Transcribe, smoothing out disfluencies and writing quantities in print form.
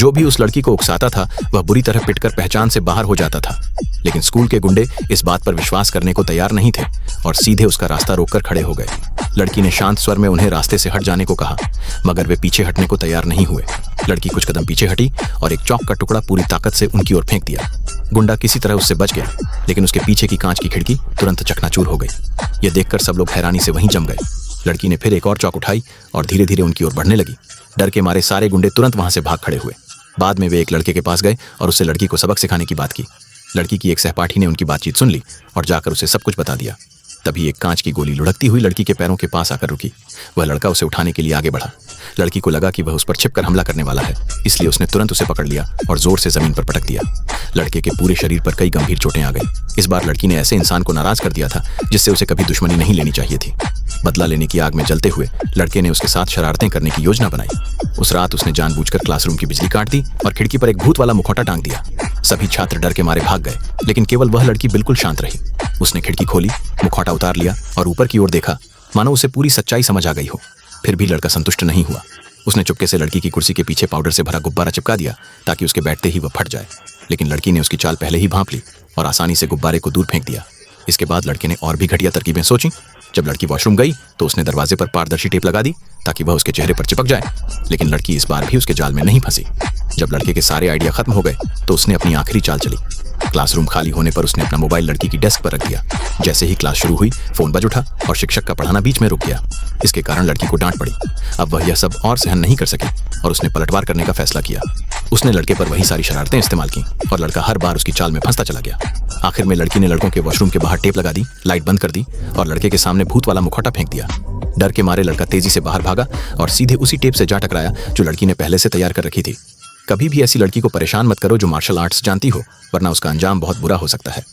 जो भी उस लड़की को उकसाता था वह बुरी तरह पिटकर पहचान से बाहर हो जाता था। लेकिन स्कूल के गुंडे इस बात पर विश्वास करने को तैयार नहीं थे और सीधे उसका रास्ता रोककर खड़े हो गए। लड़की ने शांत स्वर में उन्हें रास्ते से हट जाने को कहा, मगर वे पीछे हटने को तैयार नहीं हुए। लड़की कुछ कदम पीछे हटी और एक चौक का टुकड़ा पूरी ताकत से उनकी ओर फेंक दिया। गुंडा किसी तरह उससे बच गया, लेकिन उसके पीछे की कांच की खिड़की तुरंत चकनाचूर हो गई। यह देखकर सब लोग हैरानी से वहीं जम गए। लड़की ने फिर एक और चौक उठाई और धीरे धीरे उनकी ओर बढ़ने लगी। डर के मारे सारे गुंडे तुरंत वहां से भाग खड़े हुए। बाद में वे एक लड़के के पास गए और उससे लड़की को सबक सिखाने की बात की। लड़की की एक सहपाठी ने उनकी बातचीत सुन ली और जाकर उसे सब कुछ बता दिया। तभी एक कांच की गोली लुढ़कती हुई लड़की के पैरों के पास आकर रुकी। वह लड़का उसे उठाने के लिए आगे बढ़ा। लड़की को लगा कि वह उस पर छिपकर हमला करने वाला है, इसलिए उसने तुरंत उसे पकड़ लिया और जोर से जमीन पर पटक दिया। लड़के के पूरे शरीर पर कई गंभीर चोटें आ गई। इस बार लड़की ने ऐसे इंसान को नाराज कर दिया था जिससे उसे कभी दुश्मनी नहीं लेनी चाहिए थी। बदला लेने की आग में जलते हुए लड़के ने उसके साथ शरारतें करने की योजना बनाई। उस रात उसने जानबूझकर क्लासरूम की बिजली काट दी और खिड़की पर एक भूत वाला मुखौटा टांग दिया। सभी छात्र डर के मारे भाग गए, लेकिन केवल वह लड़की बिल्कुल शांत रही। उसने खिड़की खोली, मुखौटा उतार लिया और ऊपर की ओर देखा, मानो उसे पूरी सच्चाई समझ आ गई हो। फिर भी लड़का संतुष्ट नहीं हुआ। उसने चुपके से लड़की की कुर्सी के पीछे पाउडर से भरा गुब्बारा चिपका दिया ताकि उसके बैठते ही वह फट जाए। लेकिन लड़की ने उसकी चाल पहले ही भांप ली और आसानी से गुब्बारे को दूर फेंक दिया। इसके बाद लड़के ने और भी घटिया तरकीबें सोची। जब लड़की वॉशरूम गई तो उसने दरवाजे पर पारदर्शी टेप लगा दी ताकि वह उसके चेहरे पर चिपक जाए। लेकिन लड़की इस बार भी उसके जाल में नहीं फंसी। जब लड़के के सारे आइडिया खत्म हो गए तो उसने अपनी आखिरी चाल चली। क्लासरूम खाली होने पर उसने अपना मोबाइल लड़की की डेस्क पर रख दिया। जैसे ही क्लास शुरू हुई, फोन बज उठा और शिक्षक का पढ़ाना बीच में रुक गया। इसके कारण लड़की को डांट पड़ी। अब वह यह सब और सहन नहीं कर सकी और उसने पलटवार करने का फैसला किया। उसने लड़के पर वही सारी शरारतें इस्तेमाल की और लड़का हर बार उसकी चाल में फंसता चला गया। आखिर में लड़की ने लड़कों के वॉशरूम के बाहर टेप लगा दी, लाइट बंद कर दी और लड़के के सामने भूत वाला मुखौटा फेंक दिया। डर के मारे लड़का तेजी से बाहर भागा और सीधे उसी टेप से जा टकराया जो लड़की ने पहले से तैयार कर रखी थी। कभी भी ऐसी लड़की को परेशान मत करो जो मार्शल आर्ट्स जानती हो, वरना उसका अंजाम बहुत बुरा हो सकता है।